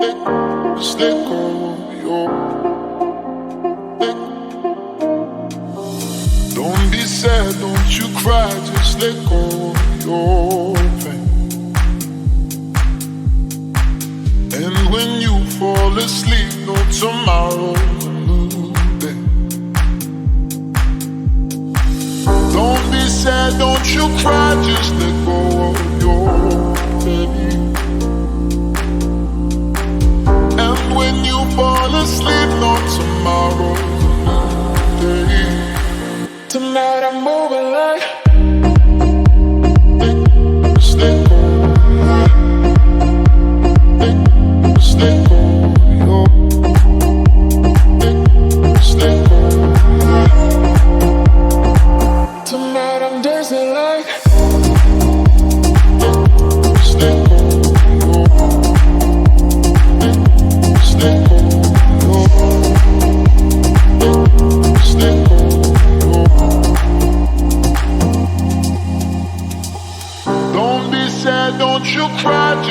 Just let go of your. Don't be sad, don't you cry, just let go of your pain. And when you fall asleep, no tomorrow's a new day. Don't be sad, don't you cry, just let go of your pain. And when you fall asleep, no tomorrow's a new day. Tonight I'm moving like just let go. Just let go. Just let go. Tonight I'm dancing like just let go. Just let go. Just let go. Don't be sad, don't you cry,